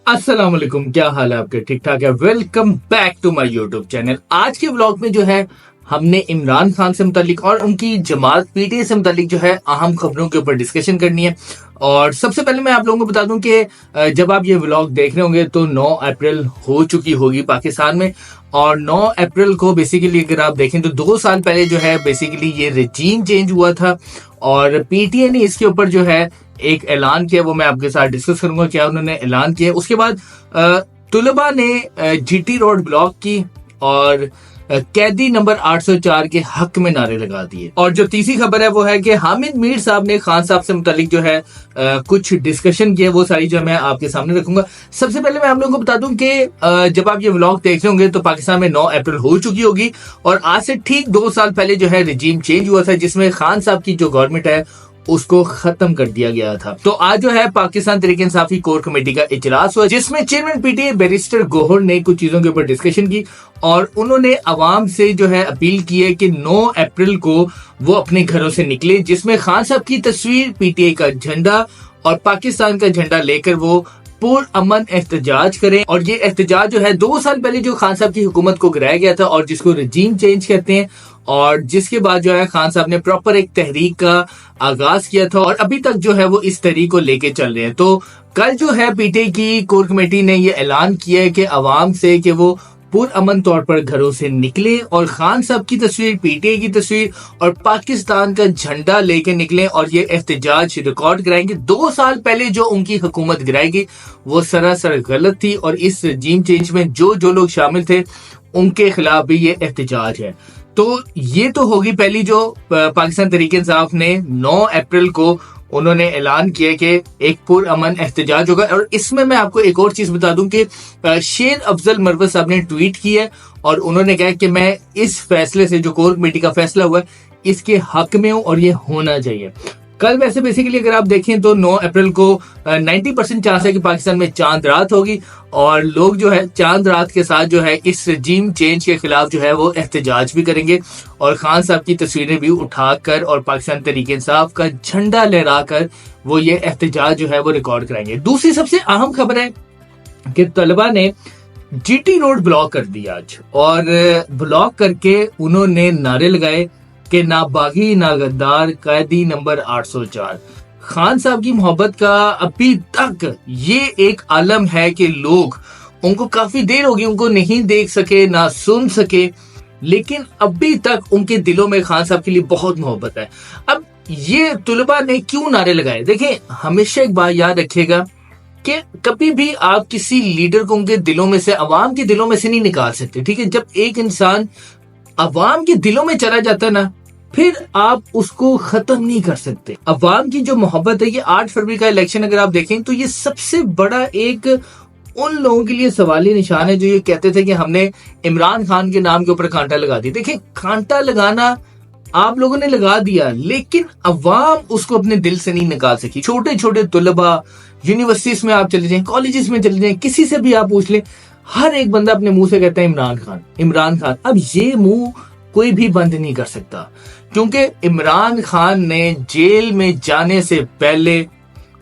अस्सलाम वालेकुम, क्या हाल है आपके? ठीक ठाक है। Welcome back to my YouTube channel. आज के व्लॉग में जो है हमने इमरान खान से मुतालिक और उनकी जमात पीटीआई से मुतालिक जो है अहम खबरों के ऊपर डिस्कशन करनी है। और सबसे पहले मैं आप लोगों को बता दूं कि जब आप ये व्लॉग देख रहे होंगे तो 9 अप्रैल हो चुकी होगी पाकिस्तान में। और 9 अप्रैल को बेसिकली अगर आप देखें तो 2 साल पहले जो है बेसिकली ये रेजीम चेंज हुआ था और पीटीआई ने इसके ऊपर जो है एक ऐलान किया, वो मैं आपके साथ डिस्कस करूंगा क्या उन्होंने ऐलान किया। उसके बाद तुलबा ने जीटी रोड ब्लॉक की और कैदी नंबर 804 के हक में नारे लगा दिए। और जो तीसरी खबर है वो है कि हामिद मीर साहब ने खान साहब से मुतालिक जो है कुछ डिस्कशन किया, वो सारी जो मैं आपके सामने रखूंगा। सबसे पहले मैं आप लोगों को बता दूं कि जब आप ये व्लॉग देख रहे होंगे तो पाकिस्तान में 9 अप्रैल हो चुकी होगी और आज से ठीक 2 साल पहले जो है रिजीम चेंज हुआ था, जिसमें खान साहब की जो गवर्नमेंट है उसको खत्म कर दिया गया था। तो आज जो है पाकिस्तान तहरीक इंसाफी कोर कमेटी का इजलास हुआ, जिसमें चेयरमैन पीटीआई बैरिस्टर गोहर ने कुछ चीजों के ऊपर डिस्कशन की और उन्होंने अवाम से जो है अपील की है कि 9 अप्रैल को वो अपने घरों से निकले, जिसमें खान साहब की तस्वीर, पीटीआई का झंडा और पाकिस्तान का झंडा लेकर वो पुर अमन एहतजाज करें। और ये एहतजाज जो है 2 साल पहले जो खान साहब की हुकूमत को गिराया गया था और जिसको रजीम चेंज कहते हैं, और जिसके बाद जो है खान साहब ने प्रॉपर एक तहरीक का आगाज किया था और अभी तक जो है वो इस तहरीक को लेके चल रहे हैं। तो कल जो है पीटीआई की कोर कमेटी ने ये ऐलान किया है कि अवाम से कि वो पुरअमन तौर पर घरों से निकले और खान साहब की तस्वीर, पीटीआई की तस्वीर और पाकिस्तान का झंडा लेके निकले और ये एहतजाज रिकॉर्ड कराएंगे। 2 साल पहले जो उनकी हुकूमत गिराएगी वो सरासर गलत थी और इस रजीम चेंज में जो लोग शामिल थे उनके खिलाफ भी ये एहतजाज है। तो ये तो होगी पहली जो पाकिस्तान तहरीक इंसाफ ने 9 अप्रैल को उन्होंने ऐलान किया कि एक पुरअमन एहतजाज होगा। और इसमें मैं आपको एक और चीज बता दूं कि शेर अफजल मरवत साहब ने ट्वीट किया और उन्होंने कहा कि मैं इस फैसले से, जो कोर कमेटी का फैसला हुआ है, इसके हक में हूं और ये होना चाहिए। कल वैसे बेसिकली अगर आप देखें तो 9 अप्रैल को 90% चांस है कि पाकिस्तान में चांद रात होगी और लोग जो है चांद रात के साथ जो है इस रजीम चेंज के खिलाफ जो है वो एहतजाज भी करेंगे और खान साहब की तस्वीरें भी उठाकर और पाकिस्तान तहरीक इंसाफ का झंडा लहराकर वो ये एहतजाज जो है वो रिकॉर्ड कराएंगे। दूसरी सबसे अहम खबर है कि तलबा ने जीटी रोड ब्लॉक कर दिया आज और ब्लॉक करके उन्होंने नारे लगाए कि ना बागी ना गद्दार, कैदी नंबर 804। खान साहब की मोहब्बत का अभी तक ये एक आलम है कि लोग उनको काफी देर होगी उनको नहीं देख सके, ना सुन सके, लेकिन अभी तक उनके दिलों में खान साहब के लिए बहुत मोहब्बत है। अब ये तुलबा ने क्यों नारे लगाए? देखें, हमेशा एक बात याद रखिएगा कि कभी भी आप किसी लीडर को उनके दिलों में से, अवाम के दिलों में से नहीं निकाल सकते। ठीक है, जब एक इंसान अवाम के दिलों में चला जाता है ना, फिर आप उसको खत्म नहीं कर सकते। अवाम की जो मोहब्बत है, ये 8 फरवरी का इलेक्शन अगर आप देखें तो ये सबसे बड़ा एक उन लोगों के लिए सवाली निशान है जो ये कहते थे कि हमने इमरान खान के नाम के ऊपर कांटा लगा दिया। देखिए, कांटा लगाना आप लोगों ने लगा दिया, लेकिन अवाम उसको अपने दिल से नहीं निकाल सकी। छोटे छोटे तुलबा, यूनिवर्सिटीज में आप चले जाएं, कॉलेजेस में चले जाएं, किसी से भी आप पूछ लें, हर एक बंदा अपने मुंह से कहता है इमरान खान, इमरान खान। अब ये मुंह कोई भी बंद नहीं कर सकता, क्योंकि इमरान खान ने जेल में जाने से पहले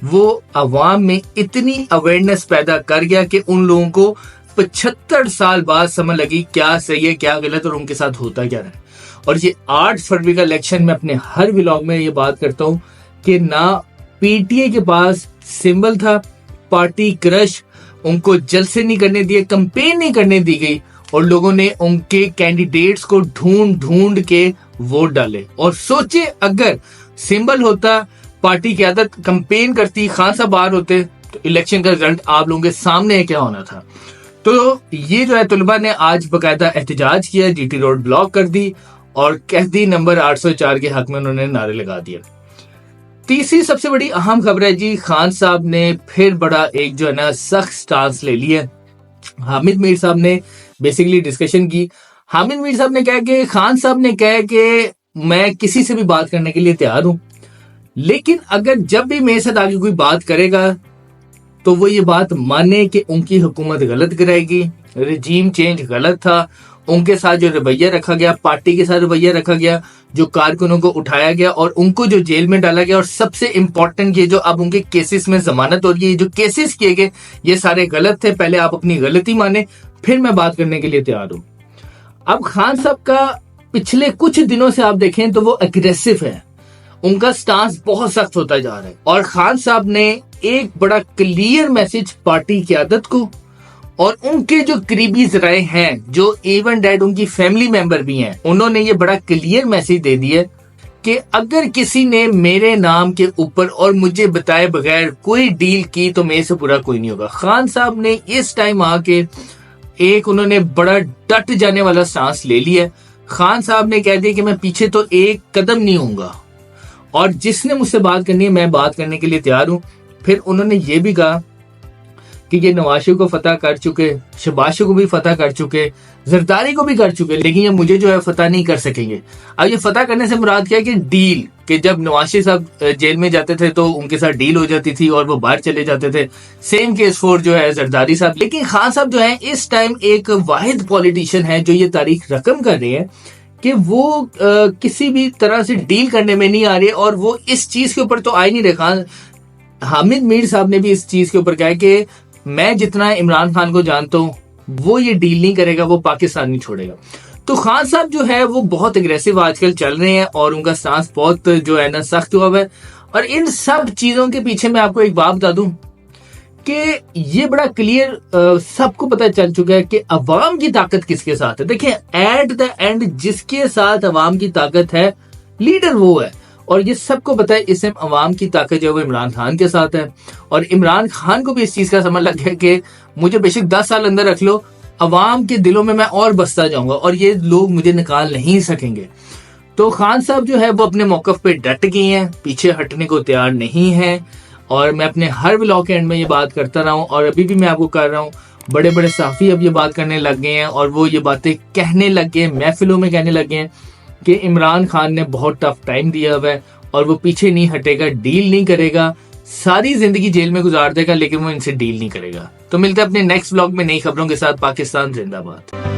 वो अवाम में इतनी अवेयरनेस पैदा कर गया कि उन लोगों को 75 साल बाद समझ लगी क्या सही है क्या गलत और उनके साथ होता क्या है। और ये 8 फरवरी का इलेक्शन में अपने हर व्लॉग में ये बात करता हूं कि ना पीटीआई के पास सिंबल था, पार्टी क्रश, उनको जलसे नहीं करने दिए, कैंपेन नहीं करने दी गई और लोगों ने उनके कैंडिडेट्स को ढूंढ ढूंढ के वोट डाले। और सोचे अगर सिंबल होता, पार्टी की आदत, कैंपेन करती, खान साहब बाहर होते, तो इलेक्शन का रिजल्ट आप लोगों के सामने क्या होना था। तो ये जो है तुलबा ने आज बकायदा एहतजाज किया, जीटी रोड ब्लॉक कर दी और कैदी नंबर 804 के हक में उन्होंने नारे लगा दिए। तीसरी सबसे बड़ी अहम खबर है जी, खान साहब ने फिर बड़ा एक जो है ना सख्त स्टांस ले लिया। हामिद मीर साहब ने बेसिकली डिस्कशन की। हामिद मीर साहब ने कहा कि खान साहब ने कहा कि मैं किसी से भी बात करने के लिए तैयार हूं, लेकिन अगर जब भी मेरे साथ आगे कोई बात करेगा तो वो ये बात माने कि उनकी हुकूमत गलत कराएगी, रजीम चेंज गलत था उनके साथ जो रवैया रखा गया, पार्टी के साथ रवैया रखा गया, जो कारकुनों को उठाया गया और उनको जो जेल में डाला गया, और सबसे इम्पोर्टेंट ये जो अब उनके केसेस में जमानत हो रही है, जो केसेस किए गए ये सारे गलत थे। पहले आप अपनी गलती माने, फिर मैं बात करने के लिए तैयार हूं। अब खान साहब का पिछले कुछ दिनों से आप देखें तो वो एग्रेसिव है, उनका स्टांस बहुत सख्त होता जा रहा है। और खान साहब ने एक बड़ा क्लियर मैसेज पार्टी क़यादत को और उनके जो करीबी जराए हैं, जो इवन डैड उनकी फैमिली मेंबर भी हैं, उन्होंने ये बड़ा क्लियर मैसेज दे दिया कि अगर किसी ने मेरे नाम के ऊपर और मुझे बताए बगैर कोई डील की तो मेरे से बुरा कोई नहीं होगा। खान साहब ने इस टाइम आके एक उन्होंने बड़ा डट जाने वाला सांस ले लिया। खान साहब ने कह दिया कि मैं पीछे तो एक कदम नहीं होऊंगा, और जिसने मुझसे बात करनी है मैं बात करने के लिए तैयार हूं। फिर उन्होंने ये भी कहा कि ये नवाज शरीफ को फतह कर चुके, शहबाज शरीफ को भी फतह कर चुके, जरदारी को भी कर चुके, लेकिन ये मुझे जो है फतह नहीं कर सकेंगे। अब ये फतह करने से मुराद क्या है कि डील, कि जब नवाज शरीफ साहब जेल में जाते थे तो उनके साथ डील हो जाती थी और वो बाहर चले जाते थे। सेम केस फॉर जो है जरदारी साहब। लेकिन खान साहब जो है इस टाइम एक वाहिद पॉलिटिशियन है जो ये तारीख रकम कर रहे हैं कि वो किसी भी तरह से डील करने में नहीं आ रहे, और वो इस चीज के ऊपर तो आ ही नहीं रहे। हामिद मीर साहब ने भी इस चीज के ऊपर कहा है कि मैं जितना इमरान खान को जानता हूं वो ये डील नहीं करेगा, वो पाकिस्तान नहीं छोड़ेगा। तो खान साहब जो है वो बहुत एग्रेसिव आजकल चल रहे हैं और उनका स्टांस बहुत जो है ना सख्त हुआ है। और इन सब चीजों के पीछे मैं आपको एक बात बता दूं कि ये बड़ा क्लियर सबको पता चल चुका है कि अवाम की ताकत किसके साथ है। देखिए एट द एंड जिसके साथ अवाम की ताकत है लीडर वो है, और ये सबको पता है इस टाइम अवाम की ताकत जो है वो इमरान खान के साथ है। और इमरान खान को भी इस चीज का समझ लग गया कि मुझे बेशक 10 साल अंदर रख लो, अवाम के दिलों में मैं और बसता जाऊंगा और ये लोग मुझे निकाल नहीं सकेंगे। तो खान साहब जो है वो अपने मौकफ पे डट गए हैं, पीछे हटने को तैयार नहीं है। और मैं अपने हर व्लॉग के एंड में ये बात करता रहा हूँ और अभी भी मैं आपको कर रहा हूँ। बड़े बड़े साफी अब ये बात करने लग गए हैं और वो ये बातें कहने लग गए, महफिलों में कहने लग गए हैं कि इमरान खान ने बहुत टफ टाइम दिया हुआ है और वो पीछे नहीं हटेगा, डील नहीं करेगा, सारी जिंदगी जेल में गुजार देगा लेकिन वो इनसे डील नहीं करेगा। तो मिलते हैं अपने नेक्स्ट व्लॉग में नई खबरों के साथ। पाकिस्तान जिंदाबाद।